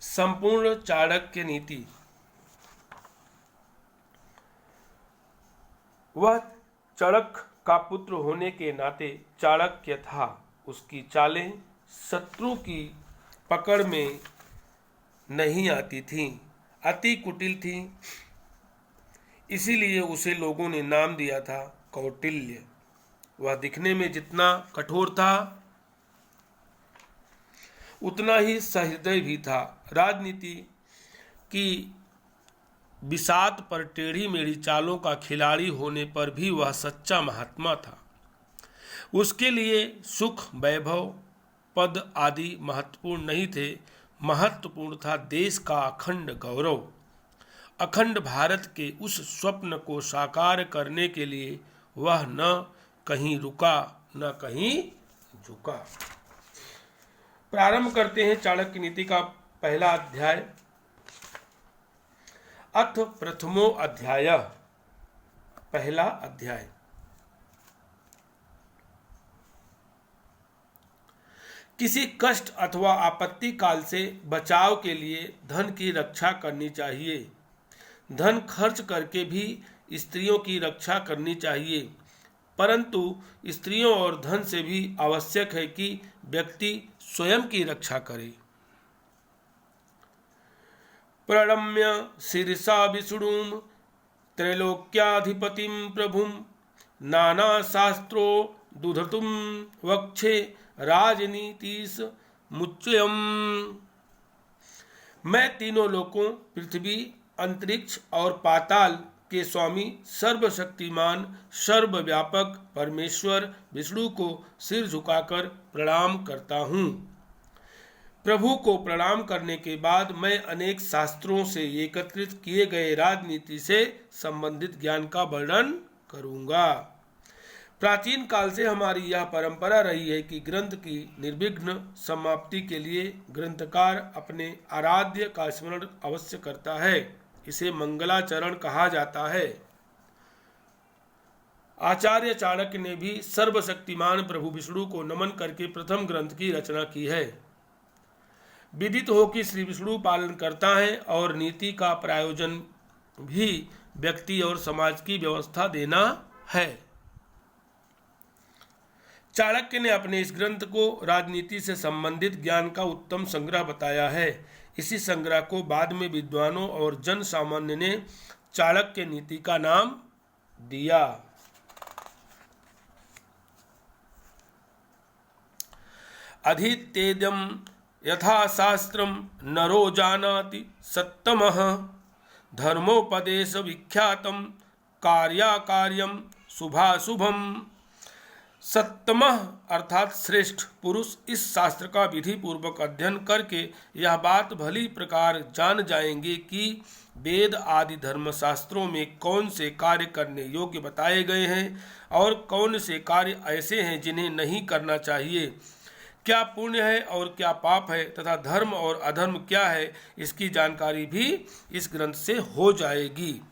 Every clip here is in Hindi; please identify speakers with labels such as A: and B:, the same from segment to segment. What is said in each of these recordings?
A: संपूर्ण चाणक्य नीति। वह चाणक्य का पुत्र होने के नाते चाणक्य था। उसकी चालें शत्रु की पकड़ में नहीं आती थीं, अति कुटिल थीं। इसीलिए उसे लोगों ने नाम दिया था कौटिल्य। वह दिखने में जितना कठोर था उतना ही सहृदय भी था। राजनीति की बिसात पर टेढ़ी मेढ़ी चालों का खिलाड़ी होने पर भी वह सच्चा महात्मा था। उसके लिए सुख, वैभव, पद आदि महत्वपूर्ण नहीं थे। महत्वपूर्ण था देश का अखंड गौरव। अखंड भारत के उस स्वप्न को साकार करने के लिए वह न कहीं रुका न कहीं झुका। प्रारंभ करते हैं चाणक्य नीति का पहला अध्याय। अथ प्रथमो अध्याय। पहला अध्याय। किसी कष्ट अथवा आपत्ति काल से बचाव के लिए धन की रक्षा करनी चाहिए। धन खर्च करके भी स्त्रियों की रक्षा करनी चाहिए, परंतु स्त्रियों और धन से भी आवश्यक है कि व्यक्ति स्वयं की रक्षा करे। प्रणम्य शीर्षा विष्णुं त्रैलोक्याधिपतिं प्रभुं नाना शास्त्रो दुधतुं वक्षे राजनीतिस मुच्यम। मैं तीनों लोकों पृथ्वी, अंतरिक्ष और पाताल के स्वामी सर्वशक्तिमान सर्वव्यापक परमेश्वर विष्णु को सिर झुकाकर प्रणाम करता हूँ। प्रभु को प्रणाम करने के बाद मैं अनेक शास्त्रों से एकत्रित किए गए राजनीति से संबंधित ज्ञान का वर्णन करूँगा। प्राचीन काल से हमारी यह परंपरा रही है कि ग्रंथ की निर्विघ्न समाप्ति के लिए ग्रंथकार अपने आराध्य का स्मरण अवश्य करता है। इसे मंगलाचरण कहा जाता है। आचार्य चाणक्य ने भी सर्वशक्तिमान प्रभु विष्णु को नमन करके प्रथम ग्रंथ की रचना की है। विदित हो कि श्री विष्णु पालन करता है और नीति का प्रायोजन भी व्यक्ति और समाज की व्यवस्था देना है। चाणक्य ने अपने इस ग्रंथ को राजनीति से संबंधित ज्ञान का उत्तम संग्रह बताया है। इसी संग्रह को बाद में विद्वानों और जन सामान्य ने चाणक्य नीति का नाम दिया। अधीत्येदं यथा शास्त्रम नरो जानाति सत्तमः धर्मोपदेश विख्यातम कार्याकार्यम शुभाशुभम। सत्तमः अर्थात श्रेष्ठ पुरुष इस शास्त्र का विधि पूर्वक अध्ययन करके यह बात भली प्रकार जान जाएंगे कि वेद आदि धर्मशास्त्रों में कौन से कार्य करने योग्य बताए गए हैं और कौन से कार्य ऐसे हैं जिन्हें नहीं करना चाहिए, क्या पुण्य है और क्या पाप है तथा धर्म और अधर्म क्या है, इसकी जानकारी भी इस ग्रंथ से हो जाएगी।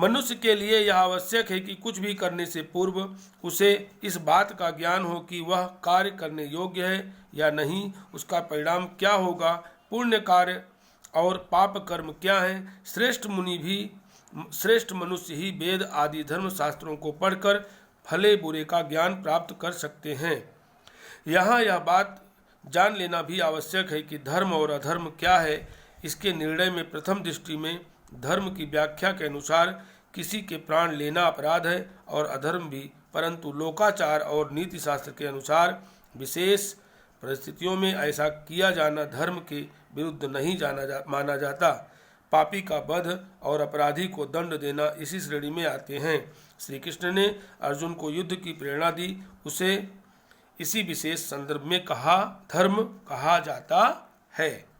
A: मनुष्य के लिए यह आवश्यक है कि कुछ भी करने से पूर्व उसे इस बात का ज्ञान हो कि वह कार्य करने योग्य है या नहीं, उसका परिणाम क्या होगा, पुण्य कार्य और पाप कर्म क्या है। श्रेष्ठ मनुष्य ही वेद आदि धर्म शास्त्रों को पढ़कर भले बुरे का ज्ञान प्राप्त कर सकते हैं। यहाँ यह बात जान लेना भी आवश्यक है कि धर्म और अधर्म क्या है। इसके निर्णय में प्रथम दृष्टि में धर्म की व्याख्या के अनुसार किसी के प्राण लेना अपराध है और अधर्म भी, परंतु लोकाचार और नीति शास्त्र के अनुसार विशेष परिस्थितियों में ऐसा किया जाना धर्म के विरुद्ध नहीं माना जाता। पापी का वध और अपराधी को दंड देना इसी श्रेणी में आते हैं। श्री कृष्ण ने अर्जुन को युद्ध की प्रेरणा दी, उसे इसी विशेष संदर्भ में धर्म कहा जाता है।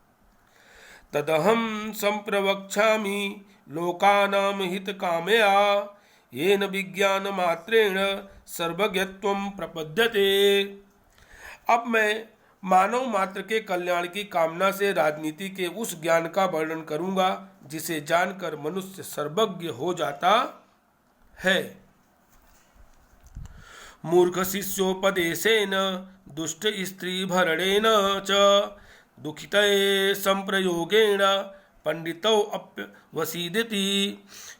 A: तदहं संप्रवक्ष्यामि लोकानां हितकामया येन विज्ञान मात्रेण सर्वज्ञत्वं प्रपद्यते। अब मैं मानव मात्र के कल्याण की कामना से राजनीति के उस ज्ञान का वर्णन करूंगा जिसे जानकर मनुष्य सर्वज्ञ हो जाता है। मूर्ख शिष्योपदेशेन दुष्ट स्त्री भरणेन च दुखितये संप्रयोगेण पंडितौ अप्यवसीदिति।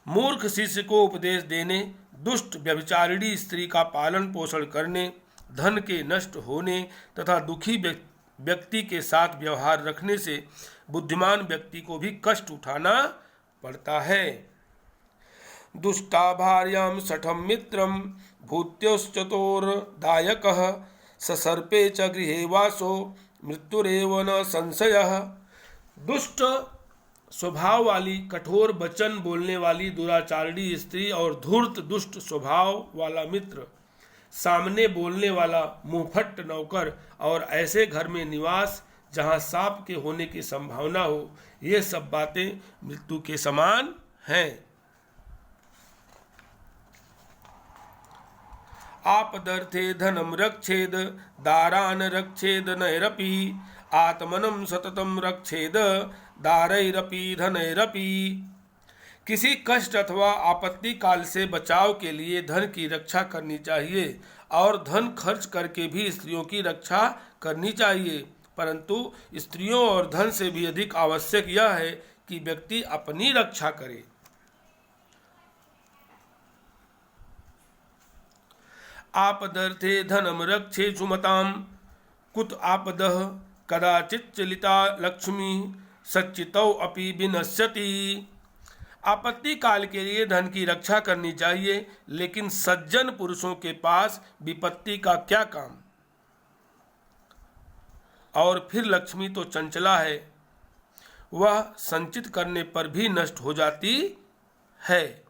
A: मूर्ख शिष्य को उपदेश देने, दुष्ट व्यभिचारिणी स्त्री का पालन पोषण करने, धन के नष्ट होने तथा दुखी व्यक्ति के साथ व्यवहार रखने से बुद्धिमान व्यक्ति को भी कष्ट उठाना पड़ता है। दुष्टा भार्यां शठं मित्रं भूत्योश्चतुर्दायकः ससर्पे च गृहे वासो मृत्युरेव न संशयः। दुष्ट स्वभाव वाली, कठोर वचन बोलने वाली दुराचारिणी स्त्री और धूर्त दुष्ट स्वभाव वाला मित्र, सामने बोलने वाला मुंहफट नौकर और ऐसे घर में निवास जहां सांप के होने की संभावना हो, ये सब बातें मृत्यु के समान हैं। आपदर्थे धनम रक्षेद दारान रक्षेद नैरपि आत्मनं सततम रक्षेद दारैरपि धनैरपि। किसी कष्ट अथवा आपत्ति काल से बचाव के लिए धन की रक्षा करनी चाहिए और धन खर्च करके भी स्त्रियों की रक्षा करनी चाहिए, परंतु स्त्रियों और धन से भी अधिक आवश्यक यह है कि व्यक्ति अपनी रक्षा करे। आपदर्थे धनम रक्षे सुमताम कुत आपदः कदाचित् चलिता लक्ष्मी सच्चितौ अपि विनश्यति। आपत्ति काल के लिए धन की रक्षा करनी चाहिए, लेकिन सज्जन पुरुषों के पास विपत्ति का क्या काम। और फिर लक्ष्मी तो चंचला है, वह संचित करने पर भी नष्ट हो जाती है।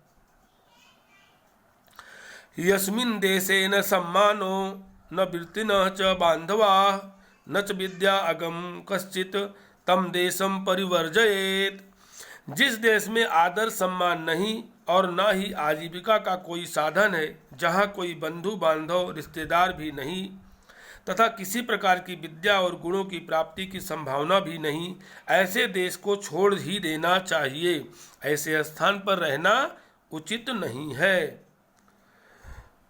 A: यस्मिन् देशे न सम्मानो न वृत्तिनः च बान्धवाः न च विद्या अगम कश्चित् तम देशम परिवर्जयेत्। जिस देश में आदर सम्मान नहीं और न ही आजीविका का कोई साधन है, जहाँ कोई बंधु बांधव रिश्तेदार भी नहीं तथा किसी प्रकार की विद्या और गुणों की प्राप्ति की संभावना भी नहीं, ऐसे देश को छोड़ ही देना चाहिए। ऐसे स्थान पर रहना उचित नहीं है।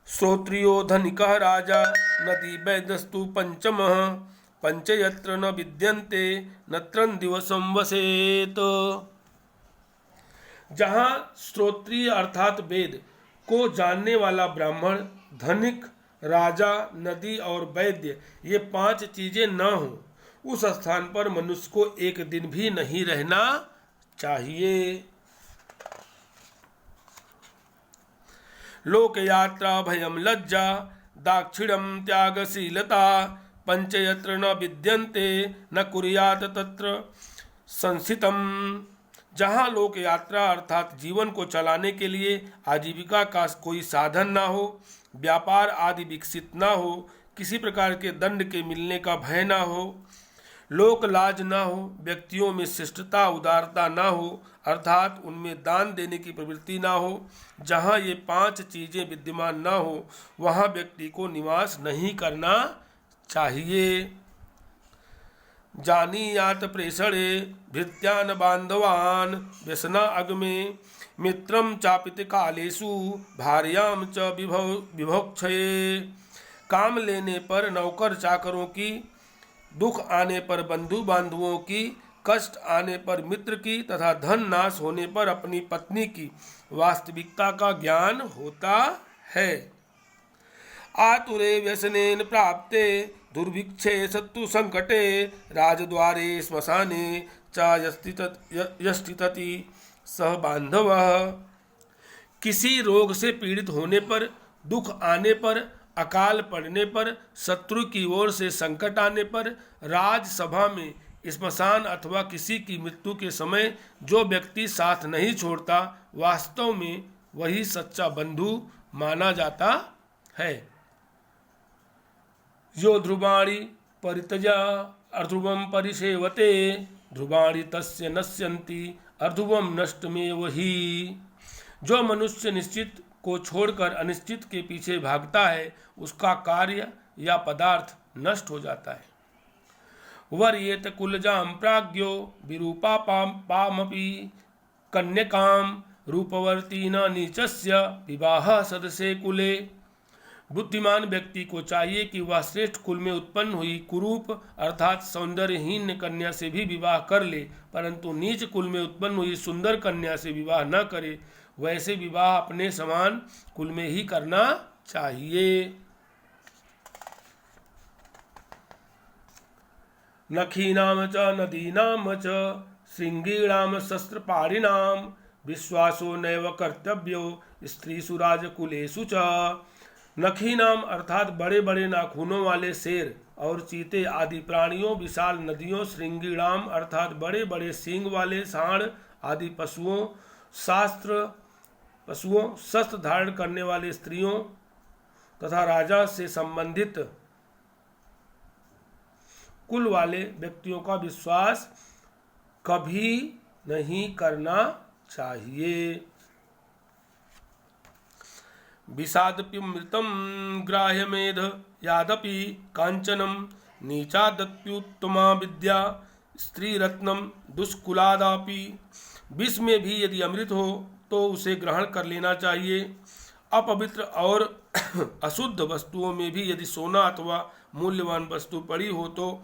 A: श्रोत्रियो धनिकः राजा नदी वैदस्तु पंचमः पंच यत्र न विद्यन्ते नत्रं दिवसं वसेत। जहाँ श्रोत्रिय अर्थात वेद को जानने वाला ब्राह्मण, धनिक, राजा, नदी और वैद्य, ये 5 चीजें न हो, उस स्थान पर मनुष्य को एक दिन भी नहीं रहना चाहिए। लोक यात्रा भयम लज्जा दाक्षिण्यम त्यागशीलता पंच यत्र न विद्यन्ते न कुर्यात् तत्र संसितम। जहाँ लोक यात्रा अर्थात जीवन को चलाने के लिए आजीविका का कोई साधन ना हो, व्यापार आदि विकसित ना हो, किसी प्रकार के दंड के मिलने का भय ना हो, लोक लाज ना हो, व्यक्तियों में शिष्टता उदारता ना हो अर्थात उनमें दान देने की प्रवृत्ति ना हो, जहाँ ये 5 चीजें विद्यमान ना हो, वहाँ व्यक्ति को निवास नहीं करना चाहिए। जानीयात प्रेषणे भृत्यान बांधवान व्यसना अग्मे मित्रम चापित कालेषु भार्याम च विभोक्षये। काम लेने पर नौकर चाकरों की, दुख आने पर बंधु बांधवों की, कष्ट आने पर मित्र की तथा धन नाश होने पर अपनी पत्नी की वास्तविकता का ज्ञान होता है। आतुरे व्यसनेन प्राप्ते दुर्भिक्षे शत्रु संकटे राजद्वारे श्मशाने च यस्तितति सह बांधवः। किसी रोग से पीड़ित होने पर, दुख आने पर, अकाल पड़ने पर, शत्रु की ओर से संकट आने पर, राजसभा में, श्मशान अथवा किसी की मृत्यु के समय जो व्यक्ति साथ नहीं छोड़ता, वास्तव में वही सच्चा बंधु माना जाता है। यो ध्रुवाणि परित्यज्य अर्ध्रुवं परिसेवते ध्रुवाणि तस्य नश्यन्ति अर्ध्रुवं नष्टमेव हि। जो मनुष्य निश्चित को छोड़कर अनिश्चित के पीछे भागता है, उसका कार्य या पदार्थ नष्ट हो जाता है। वर्येत कुलजां प्राज्ञो विरूपा पामपि कन्यकां रूपवर्ती न नीचस्य विवाह सदसे कुले। बुद्धिमान व्यक्ति को चाहिए कि वह श्रेष्ठ कुल में उत्पन्न हुई कुरूप अर्थात सौंदर्यहीन कन्या से भी विवाह कर ले, परंतु नीच कुल में उत्पन्न हुई सुंदर कन्या से विवाह न करे। वैसे विवाह अपने समान कुल में ही करना चाहिए। नखीनाम च नदीनाम च श्रृंगीणाम शस्त्रपाणिनाम विश्वासो नैव कर्तव्यो स्त्रीषु राजकुलेषु च। नखीनाम अर्थात बड़े बड़े नाखूनों वाले शेर और चीते आदि प्राणियों, विशाल नदियों, श्रृंगीणाम अर्थात बड़े बड़े सींग वाले सांड आदि पशुओं, शस्त्र धारण करने वाले स्त्रियों तथा राजा से संबंधित कुल वाले व्यक्तियों का विश्वास कभी नहीं करना चाहिए। विषादप्यमृतं ग्राह्यमेध यादपि कांचनम नीचादप्युत्तमा विद्या स्त्रीरत्नम दुष्कुलादापि। विष में भी यदि अमृत हो तो उसे ग्रहण कर लेना चाहिए। अपवित्र और अशुद्ध वस्तुओं में भी यदि सोना अथवा मूल्यवान वस्तु पड़ी हो तो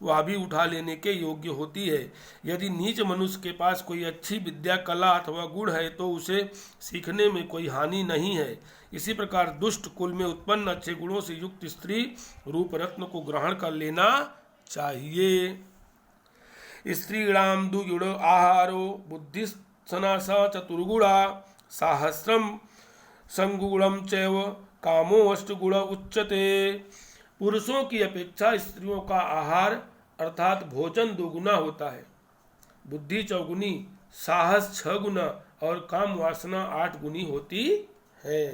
A: वह भी उठा लेने के योग्य होती है। यदि नीच मनुष्य के पास कोई अच्छी विद्या, कला अथवा गुण है तो उसे सीखने में कोई हानि नहीं है। इसी प्रकार दुष्ट कुल में उत्पन्न अच्छे गुणों से युक्त स्त्री रूप रत्न को ग्रहण कर लेना चाहिए। स्त्रीणाम दुगुण आहारो बुद्धिस्सना स चतुर्गुणा साहस्रम संगुणम चैव कामो अष्टगुण उच्यते। पुरुषों की अपेक्षा स्त्रियों का आहार अर्थात भोजन 2 गुना होता है, बुद्धि 4 गुनी, साहस 6 गुना और काम वासना 8 गुनी होती है।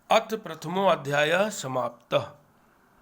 A: अथ प्रथमो अध्याय समाप्तः।